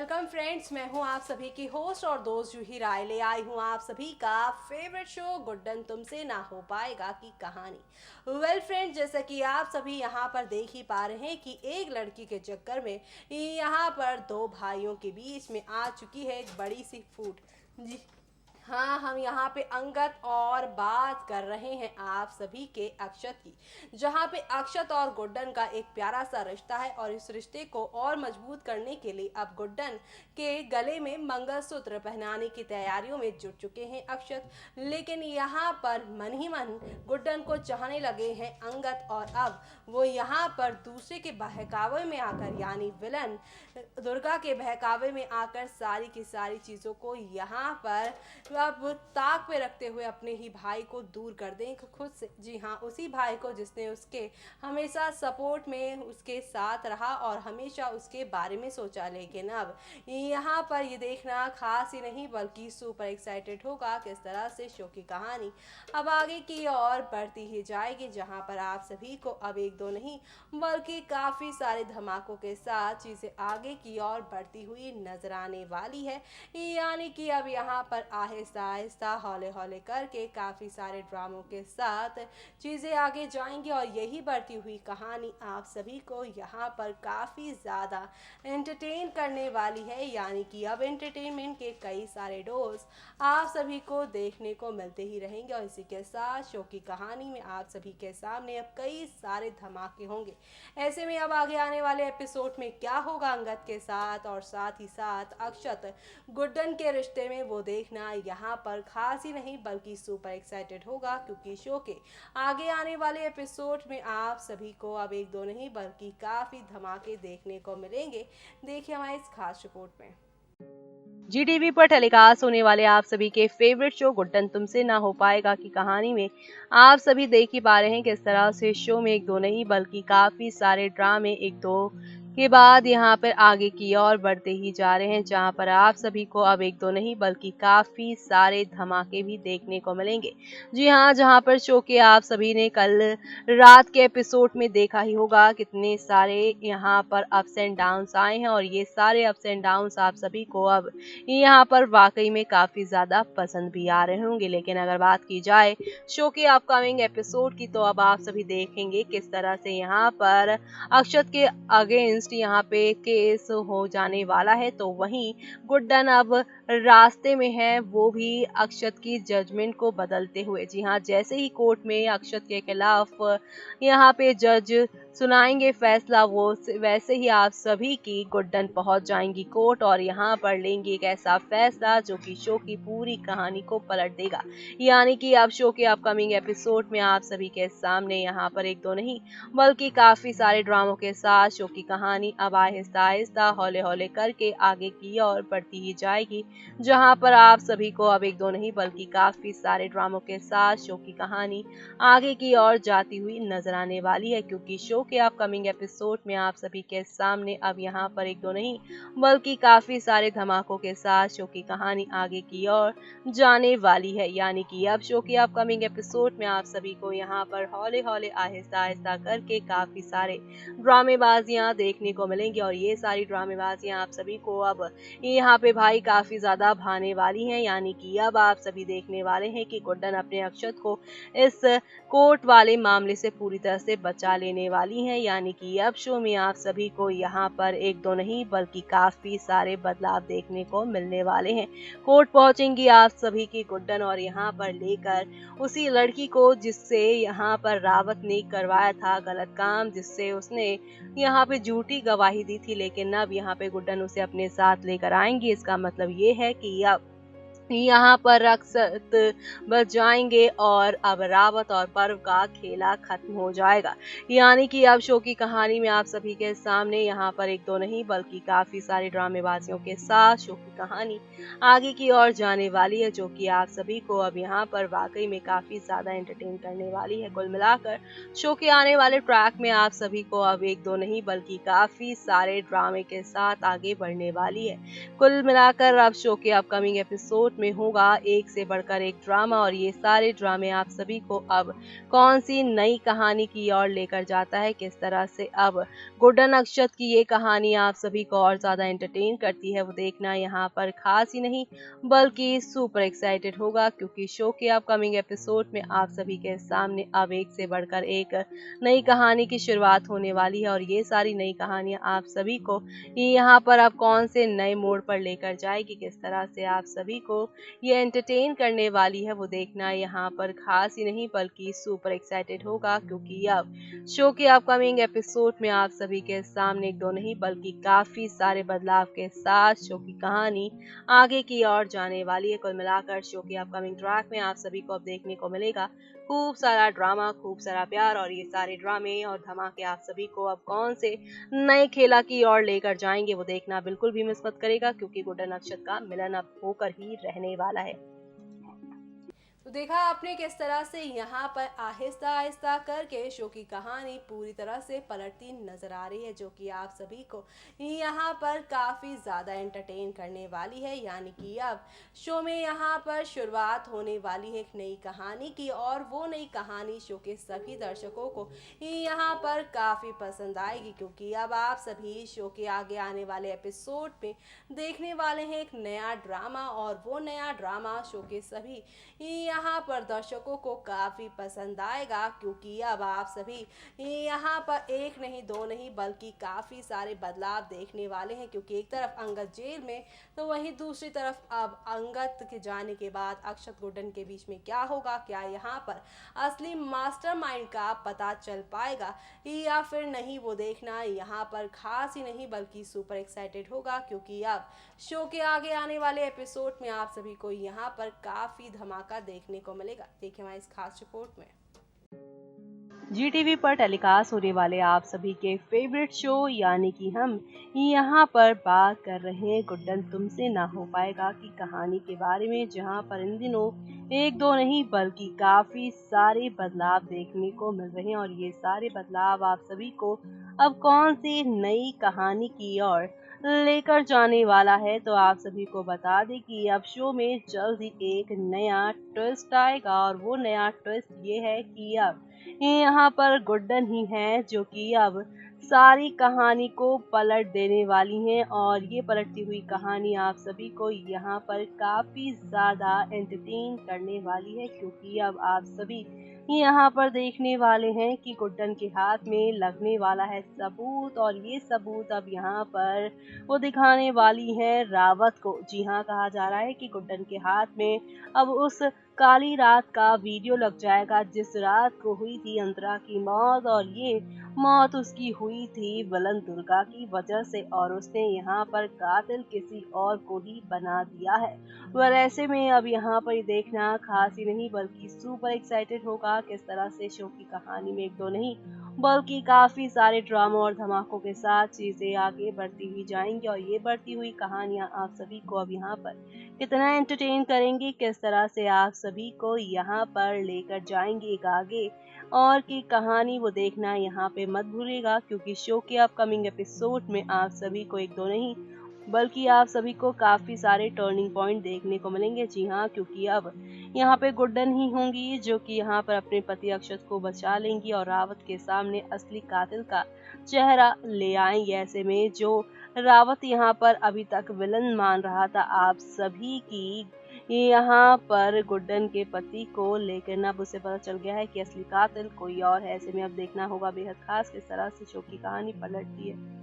Welcome friends, मैं हूं आप सभी की होस्ट और दोस्त जूही राय। ले आई हूं आप सभी का फेवरेट शो गुड्डन तुमसे ना हो पाएगा की कहानी। वेल फ्रेंड्स, जैसा कि आप सभी यहां पर देख ही पा रहे हैं कि एक लड़की के चक्कर में यहां पर दो भाइयों के बीच में आ चुकी है एक बड़ी सी फूट। जी हाँ, हम यहाँ पे अंगद और बात कर रहे हैं आप सभी के अक्षत की, जहाँ पे अक्षत और गुड्डन का एक प्यारा सा रिश्ता है और इस रिश्ते को और मजबूत करने के लिए अब गुड्डन के गले में मंगलसूत्र पहनाने की तैयारियों में जुट चुके हैं अक्षत। लेकिन यहाँ पर मन ही मन गुड्डन को चाहने लगे हैं अंगद और अब वो यहाँ पर दूसरे के बहकावे में आकर, यानी विलन दुर्गा के बहकावे में आकर सारी की सारी चीज़ों को यहाँ पर अब ताक पे रखते हुए अपने ही भाई को दूर कर दें खुद से। जी हाँ, उसी भाई को जिसने उसके हमेशा सपोर्ट में उसके साथ रहा और हमेशा उसके बारे में सोचा। लेकिन अब यहाँ पर ये देखना खास ही नहीं बल्कि सुपर एक्साइटेड होगा किस तरह से शो की कहानी अब आगे की ओर बढ़ती ही जाएगी, जहाँ पर आप सभी को अब एक दो नहीं बल्कि काफ़ी सारे धमाकों के साथ चीज़ें आगे की ओर बढ़ती हुई नजर आने वाली है। यानी कि अब यहाँ पर आहिस्ता आहिस्ता हौले हौले करके काफ़ी सारे ड्रामों के साथ चीज़ें आगे जाएंगी और यही बढ़ती हुई कहानी आप सभी को यहाँ पर काफ़ी ज़्यादा एंटरटेन करने वाली है। यानी कि अब एंटरटेनमेंट के कई सारे डोज आप सभी को देखने को मिलते ही रहेंगे और इसी के साथ शो की कहानी में आप सभी के सामने अब कई सारे धमाके होंगे। ऐसे में अब आगे आने वाले एपिसोड में क्या होगा अंगद के साथ और साथ ही साथ अक्षत गुड्डन के रिश्ते में, वो देखना यहाँ पर खास ही नहीं बल्कि सुपर एक्साइटेड होगा, क्योंकि शो के आगे आने वाले एपिसोड में आप सभी को अब एक दो नहीं बल्कि काफ़ी धमाके देखने को मिलेंगे। देखिए हमारे इस खास रिपोर्ट में। जी टीवी पर टेलीकास्ट होने वाले आप सभी के फेवरेट शो गुड्डन तुमसे ना हो पाएगा की कहानी में आप सभी देख ही पा रहे हैं किस तरह से शो में एक दो नहीं बल्कि काफी सारे ड्रामे एक दो के बाद यहाँ पर आगे की ओर बढ़ते ही जा रहे हैं, जहाँ पर आप सभी को अब एक दो नहीं बल्कि काफी सारे धमाके भी देखने को मिलेंगे। जी हाँ, जहाँ पर शो के आप सभी ने कल रात के एपिसोड में देखा ही होगा कितने सारे यहाँ पर अप्स एंड डाउन्स आए हैं और ये सारे अप्स एंड डाउन्स आप सभी को अब यहाँ पर वाकई में काफी ज्यादा पसंद भी आ रहे होंगे। लेकिन अगर बात की जाए शो के अपकमिंग एपिसोड की, तो अब आप सभी देखेंगे किस तरह से यहाँ पर अक्षत के अगेंस्ट यहाँ पे केस हो जाने वाला है, तो वहीं गुड्डन अब रास्ते में है, वो भी अक्षत की जजमेंट को बदलते हुए। जी हाँ, जैसे ही कोर्ट में अक्षत के खिलाफ यहाँ पे जज सुनाएंगे फैसला, वो वैसे ही आप सभी की गुड्डन पहुंच जाएंगी कोर्ट और यहाँ पर लेंगी एक ऐसा फैसला जो कि शो की पूरी कहानी को पलट देगा। यानी कि अब शो के अपकमिंग एपिसोड में आप सभी के सामने यहाँ पर एक दो नहीं बल्कि काफी सारे ड्रामों के साथ शो की कहानी अब आहिस्ता आहिस्ता हौले हौले करके आगे की ओर बढ़ती ही जाएगी, जहाँ पर आप सभी को अब एक दो नहीं बल्कि काफी सारे ड्रामों के साथ शो की कहानी आगे की ओर जाती हुई नजर आने वाली है। क्योंकि शो के अपकमिंग एपिसोड में आप सभी के सामने अब यहाँ पर एक दो नहीं बल्कि काफी सारे धमाकों के साथ शो की कहानी आगे की ओर जाने वाली है। यानी कि अब शो के अपकमिंग एपिसोड में आप सभी को यहाँ पर हौले हौले आहिस्ता आहिस्ता करके काफी सारे ड्रामेबाजियां देखने को मिलेंगी और ये सारी ड्रामेबाजियां आप सभी को अब यहाँ पे भाई काफी ज्यादा भाने वाली हैं। यानी कि अब आप सभी देखने वाले हैं कि गुड्डन अपने अक्षत को इस कोर्ट वाले मामले से पूरी तरह से बचा लेने वाली हैं। यानी कि अब शो में आप सभी को यहाँ पर एक दो नहीं बल्कि काफी सारे बदलाव देखने को मिलने वाले हैं। कोर्ट पहुंचेंगी आप सभी की गुड्डन और यहाँ पर लेकर उसी लड़की को जिससे यहाँ पर रावत ने करवाया था गलत काम, जिससे उसने यहाँ पे झूठी गवाही दी थी। लेकिन अब यहाँ पे गुड्डन उसे अपने साथ लेकर आएंगी। इसका मतलब ये है कि अब यहाँ पर अक्षत बच जाएंगे और अब रावत और पर्व का खेला खत्म हो जाएगा। यानी कि अब शो की कहानी में आप सभी के सामने यहाँ पर एक दो नहीं बल्कि काफी सारे ड्रामेबाजियों के साथ शो की कहानी आगे की ओर जाने वाली है, जो कि आप सभी को अब यहाँ पर वाकई में काफी ज्यादा एंटरटेन करने वाली है। कुल मिलाकर शो के आने वाले ट्रैक में आप सभी को अब एक दो नहीं बल्कि काफी सारे ड्रामे के साथ आगे बढ़ने वाली है। कुल मिलाकर अब शो के अपकमिंग एपिसोड एपिसोड में होगा एक से बढ़कर एक ड्रामा और ये सारे ड्रामे आप सभी को अब कौन सी नई कहानी की ओर लेकर जाता है, किस तरह से अब गुड्डन अक्षत की ये कहानी आप सभी को और ज्यादा एंटरटेन करती है, वो देखना यहाँ पर खास ही नहीं बल्कि सुपर एक्साइटेड होगा, क्योंकि शो के अपकमिंग एपिसोड में आप सभी के सामने अब एक से बढ़कर एक नई कहानी की शुरुआत होने वाली है और ये सारी नई कहानियां आप सभी को यहाँ पर अब कौन से नए मोड़ पर लेकर जाएगी, किस तरह से आप सभी को ये एंटरटेन करने वाली है, वो देखना यहाँ पर खास ही नहीं बल्कि सुपर एक्साइटेड होगा, क्योंकि अब शो के अपकमिंग एपिसोड में आप सभी के सामने एक दो नहीं बल्कि काफी सारे बदलाव के साथ शो की कहानी आगे की ओर जाने वाली है। कुल मिलाकर शो के अपकमिंग ट्रैक में आप सभी को अब देखने को मिलेगा खूब सारा ड्रामा, खूब सारा प्यार और ये सारे ड्रामे और धमाके आप सभी को अब कौन से नए खेला की ओर लेकर जाएंगे, वो देखना बिल्कुल भी मिस मत करेगा, क्योंकि गुड्डन अक्षत का मिलन अब होकर ही रहने वाला है। तो देखा आपने किस तरह से यहाँ पर आहिस्ता आहिस्ता करके शो की कहानी पूरी तरह से पलटती नजर आ रही है, जो कि आप सभी को यहाँ पर काफ़ी ज़्यादा एंटरटेन करने वाली है। यानी कि अब शो में यहाँ पर शुरुआत होने वाली है एक नई कहानी की और वो नई कहानी शो के सभी दर्शकों को यहाँ पर काफ़ी पसंद आएगी, क्योंकि अब आप सभी शो के आगे आने वाले एपिसोड में देखने वाले हैं एक नया ड्रामा और वो नया ड्रामा शो के सभी यहाँ पर दर्शकों को काफ़ी पसंद आएगा, क्योंकि अब आप सभी यहाँ पर एक नहीं दो नहीं बल्कि काफ़ी सारे बदलाव देखने वाले हैं, क्योंकि एक तरफ अंगद जेल में तो वहीं दूसरी तरफ अब अंगद के जाने के बाद अक्षत गुड्डन के बीच में क्या होगा, क्या यहाँ पर असली मास्टरमाइंड का पता चल पाएगा या फिर नहीं, वो देखना यहाँ पर खास ही नहीं बल्कि सुपर एक्साइटेड होगा, क्योंकि अब शो के आगे आने वाले एपिसोड में आप सभी को यहाँ पर काफ़ी धमाका देखने को मिलेगा। देखिए हमारी इस खास रिपोर्ट में। GTV पर टेलीकास्ट होने वाले आप सभी के फेवरेट शो यानी कि हम यहाँ पर बात कर रहे हैं गुड्डन तुमसे ना हो पाएगा की कहानी के बारे में, जहाँ पर इन दिनों एक दो नहीं बल्कि काफी सारे बदलाव देखने को मिल रहे हैं और ये सारे बदलाव आप सभी को अब कौन सी नई कहानी की ओर लेकर जाने वाला है। तो आप सभी को बता दें कि अब शो में जल्द ही एक नया ट्विस्ट आएगा और वो नया ट्विस्ट ये है कि अब यहाँ पर गुड्डन ही है जो कि अब सारी कहानी को पलट देने वाली हैं और ये पलटती हुई कहानी आप सभी को यहाँ पर काफी ज्यादा एंटरटेन करने वाली है, क्योंकि अब आप सभी यहाँ पर देखने वाले हैं कि गुड्डन के हाथ में लगने वाला है सबूत और ये सबूत अब यहाँ पर वो दिखाने वाली है रावत को। जी हाँ, कहा जा रहा है कि गुड्डन के हाथ में अब उस काली रात का वीडियो लग जाएगा जिस रात को हुई थी अंतरा की मौत और ये मौत उसकी हुई थी विलन दुर्गा की वजह से और उसने यहाँ पर कातिल किसी और को ही बना दिया है। वह ऐसे में अब यहाँ पर देखना खास ही नहीं बल्कि सुपर एक्साइटेड होगा किस तरह से शो की कहानी में एक दो नहीं बल्कि काफी सारे ड्रामा और धमाकों के साथ चीजें आगे बढ़ती हुई जाएंगी और ये बढ़ती हुई कहानियां आप सभी को अब यहाँ पर कितना एंटरटेन करेंगी, किस तरह से आप सभी को यहाँ पर लेकर जाएंगे एक आगे और की कहानी, वो देखना यहाँ पे मत भूलिएगा, क्योंकि शो के अपकमिंग एपिसोड में आप सभी को एक दो नहीं बल्कि आप सभी को काफी सारे टर्निंग पॉइंट देखने को मिलेंगे। जी हाँ, क्योंकि अब यहाँ पे गुड्डन ही होंगी जो कि यहाँ पर अपने पति अक्षत को बचा लेंगी और रावत के सामने असली कातिल का चेहरा ले आएंगे। ऐसे में जो रावत यहाँ पर अभी तक विलन मान रहा था आप सभी की, यहाँ पर गुड्डन के पति को लेकर अब उसे पता चल गया है कि असली कातिल कोई और है। ऐसे में अब देखना होगा बेहद खास किस तरह से शो की कहानी पलटती है।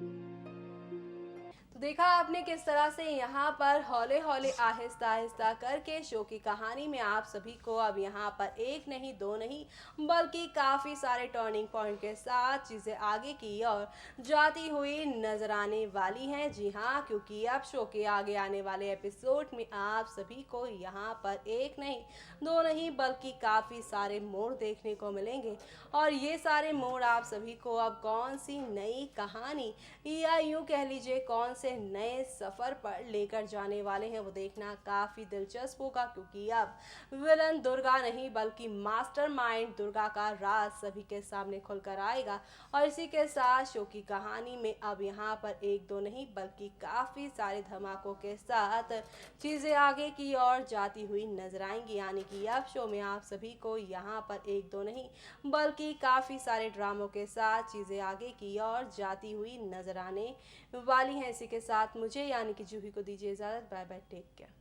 देखा आपने किस तरह से यहाँ पर हौले हौले आहिस्ता आहिस्ता करके शो की कहानी में आप सभी को अब यहाँ पर एक नहीं दो नहीं बल्कि काफ़ी सारे टर्निंग पॉइंट के साथ चीज़ें आगे की ओर जाती हुई नजर आने वाली हैं। जी हाँ, क्योंकि अब शो के आगे आने वाले एपिसोड में आप सभी को यहाँ पर एक नहीं दो नहीं बल्कि काफ़ी सारे मोड़ देखने को मिलेंगे और ये सारे मोड़ आप सभी को अब कौन सी नई कहानी या यूँ कह लीजिए कौन से उसे नए सफर पर लेकर जाने वाले हैं वो देखना काफी दिलचस्प होगा, क्योंकि अब विलन दुर्गा नहीं बल्कि मास्टरमाइंड दुर्गा का राज सभी के सामने खुलकर आएगा। और इसी के साथ शो की कहानी में अब यहाँ पर एक दो नहीं बल्कि काफी सारे धमाकों के साथ चीजें आगे की ओर जाती हुई नजर आएंगी। यानी कि अब शो में आप सभी को यहाँ पर एक दो नहीं बल्कि काफी सारे ड्रामों के साथ चीजें आगे की ओर जाती हुई नजर आने वाली हैं। इसी के साथ मुझे यानी कि जूही को दीजिए इजाजत। Bye bye, take care.